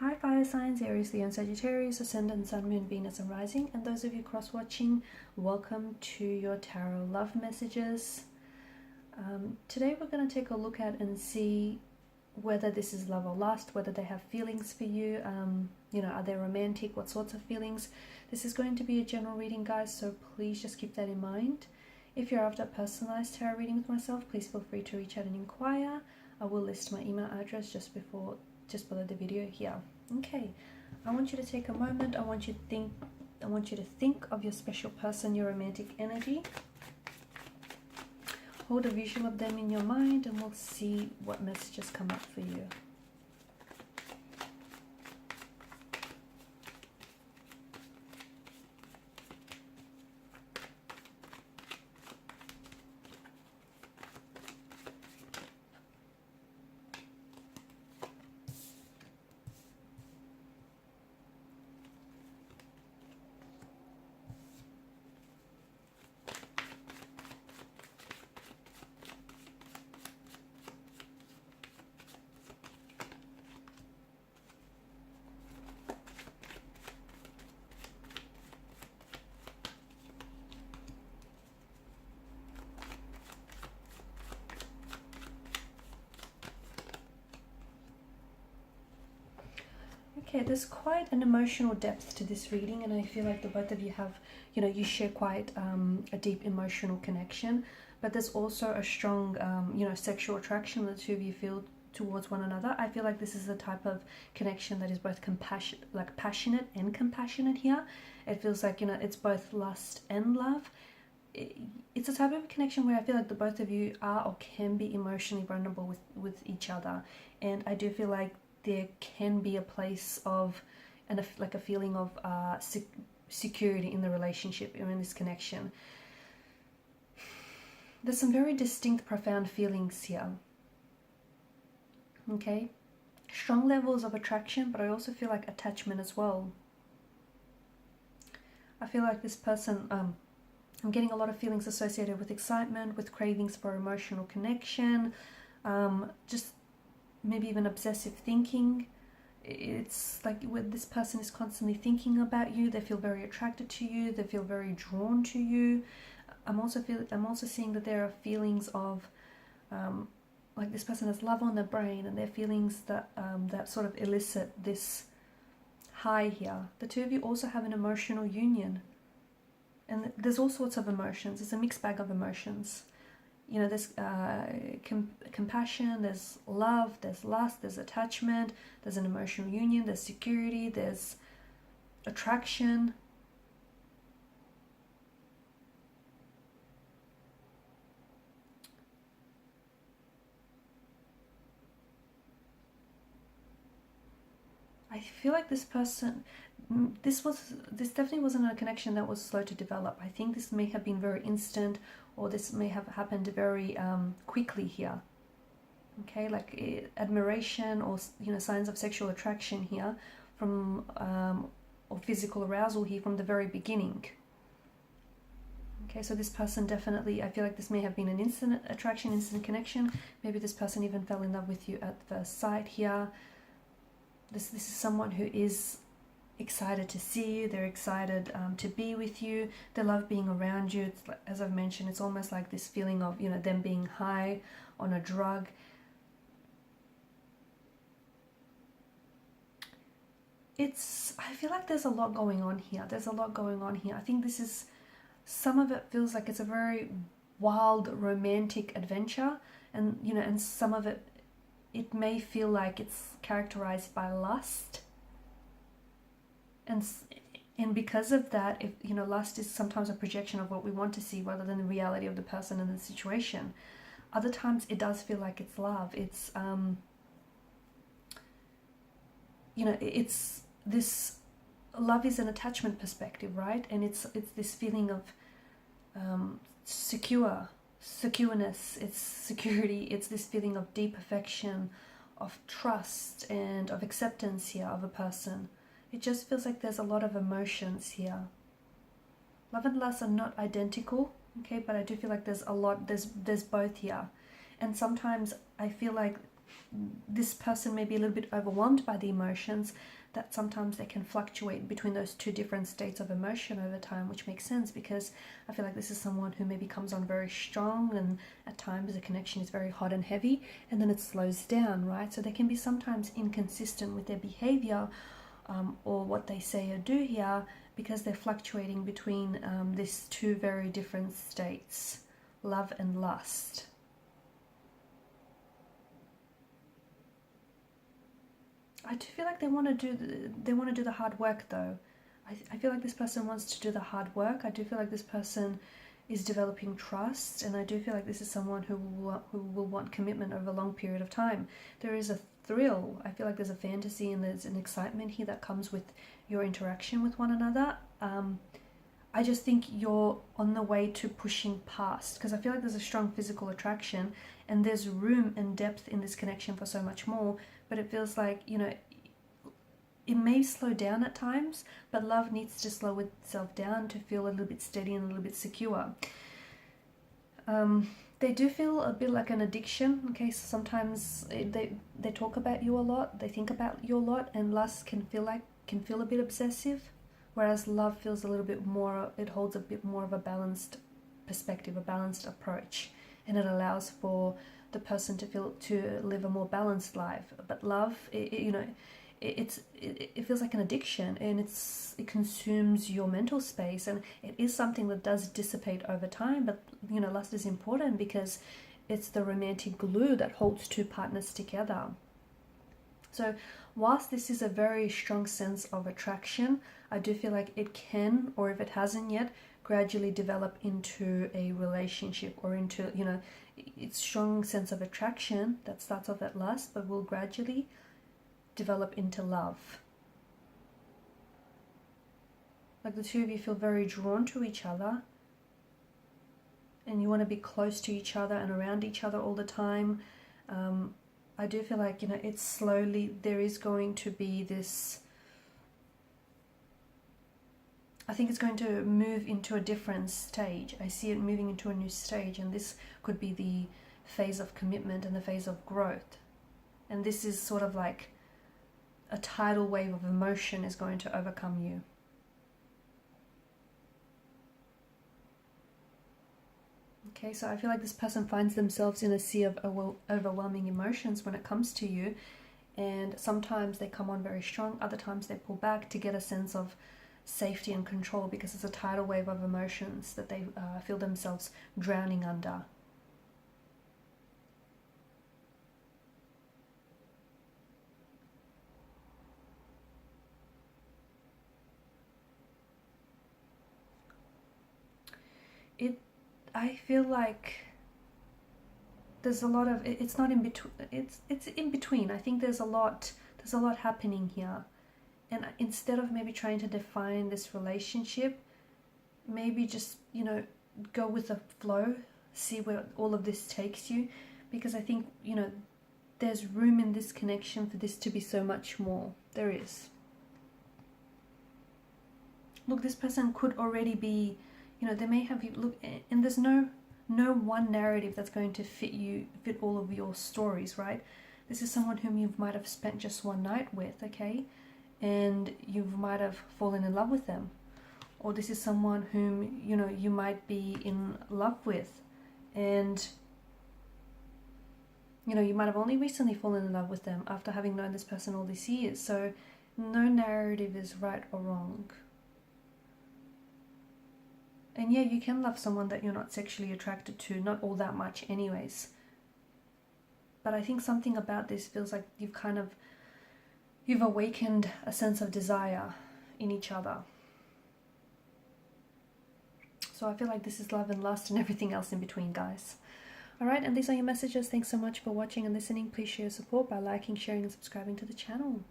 Hi fire signs, Aries, Leo and Sagittarius, Ascendant, Sun, Moon, Venus and Rising. And those of you cross-watching, welcome to your tarot love messages. Today we're going to take a look at and see whether this is love or lust, whether they have feelings for you, are they romantic, what sorts of feelings. This is going to be a general reading, guys, so please just keep that in mind. If you're after a personalized tarot reading with myself, please feel free to reach out and inquire. I will list my email address just below the video here. Okay, I want you to take a moment. I want you to think of your special person, your romantic energy. Hold a visual of them in your mind and we'll see what messages come up for you. Okay, there's quite an emotional depth to this reading, and I feel like the both of you have, you share quite a deep emotional connection, but there's also a strong, sexual attraction the two of you feel towards one another. I feel like this is a type of connection that is both passionate and compassionate here. It feels like, it's both lust and love. It's a type of connection where I feel like the both of you are or can be emotionally vulnerable with each other, and I do feel like there can be a place of a feeling of security in the relationship, in this connection. There's some very distinct, profound feelings here. Okay, strong levels of attraction, but I also feel like attachment as well. I feel like this person, I'm getting a lot of feelings associated with excitement, with cravings for emotional connection, just maybe even obsessive thinking. It's like when this person is constantly thinking about you, they feel very attracted to you, they feel very drawn to you. I'm also seeing that there are feelings of like this person has love on their brain, and their feelings that that sort of elicit this high here. The two of you also have an emotional union, and there's all sorts of emotions. It's a mixed bag of emotions. There's compassion, there's love, there's lust, there's attachment, there's an emotional union, there's security, there's attraction. I feel like this person, this definitely wasn't a connection that was slow to develop. I think this may have been very instant, or this may have happened very quickly here. Okay, like admiration or signs of sexual attraction here from or physical arousal here from the very beginning. Okay, so this person definitely, I feel like this may have been an instant attraction, instant connection. Maybe this person even fell in love with you at first sight here. This is someone who is excited to see you, they're excited to be with you, they love being around you. It's like, as I've mentioned, it's almost like this feeling of, them being high on a drug. I feel like there's a lot going on here. I think some of it feels like it's a very wild, romantic adventure, and, and some of it may feel like it's characterized by lust. And because of that, if lust is sometimes a projection of what we want to see rather than the reality of the person and the situation. Other times it does feel like it's love. It's it's this love is an attachment perspective, right? And it's this feeling of secureness, it's security, it's this feeling of deep affection, of trust and of acceptance here of a person. It just feels like there's a lot of emotions here. Love and lust are not identical, okay, but I do feel like there's a lot, there's both here. And sometimes I feel like this person may be a little bit overwhelmed by the emotions, that sometimes they can fluctuate between those two different states of emotion over time, which makes sense because I feel like this is someone who maybe comes on very strong, and at times the connection is very hot and heavy, and then it slows down, right? So they can be sometimes inconsistent with their behavior or what they say or do here, because they're fluctuating between these two very different states, love and lust. I do feel like they want to do the hard work though. I feel like this person wants to do the hard work. I do feel like this person is developing trust, and I do feel like this is someone who will want commitment over a long period of time. There is a thrill. I feel like there's a fantasy and there's an excitement here that comes with your interaction with one another. I just think you're on the way to pushing past, because I feel like there's a strong physical attraction and there's room and depth in this connection for so much more, but it feels like, you know, it may slow down at times, but love needs to slow itself down to feel a little bit steady and a little bit secure. They do feel a bit like an addiction. Okay, so sometimes they talk about you a lot, they think about you a lot, and lust can feel a bit obsessive, whereas love feels a little bit more, it holds a bit more of a balanced perspective, a balanced approach, and it allows for the person to live a more balanced life. But love, it feels like an addiction, and it consumes your mental space, and it is something that does dissipate over time. But you know, lust is important because it's the romantic glue that holds two partners together. So whilst this is a very strong sense of attraction, I do feel like it can, or if it hasn't yet, gradually develop into a relationship, or into, you know, it's strong sense of attraction that starts off at lust but will gradually develop into love. Like the two of you feel very drawn to each other, and you want to be close to each other and around each other all the time. I do feel like, you know, it's slowly, there is going to be this, I think it's going to move into a different stage. I see it moving into a new stage, and this could be the phase of commitment and the phase of growth. And this is sort of like a tidal wave of emotion is going to overcome you. Okay, so I feel like this person finds themselves in a sea of overwhelming emotions when it comes to you, and sometimes they come on very strong, other times they pull back to get a sense of safety and control, because it's a tidal wave of emotions that they feel themselves drowning under. I feel like there's a lot of, it's not in between, it's in between. I think there's a lot happening here, and instead of maybe trying to define this relationship, maybe just, you know, go with the flow, see where all of this takes you, because I think, you know, there's room in this connection for this to be so much more. There is. Look, this person could already be, you know, they may have you look, and there's no one narrative that's going to fit all of your stories, right? This is someone whom you might have spent just one night with, okay, and you might have fallen in love with them, or this is someone whom, you know, you might be in love with, and you know, you might have only recently fallen in love with them after having known this person all these years. So no narrative is right or wrong. And yeah, you can love someone that you're not sexually attracted to, not all that much anyways. But I think something about this feels like you've awakened a sense of desire in each other. So I feel like this is love and lust and everything else in between, guys. Alright, and these are your messages. Thanks so much for watching and listening. Please show your support by liking, sharing and subscribing to the channel.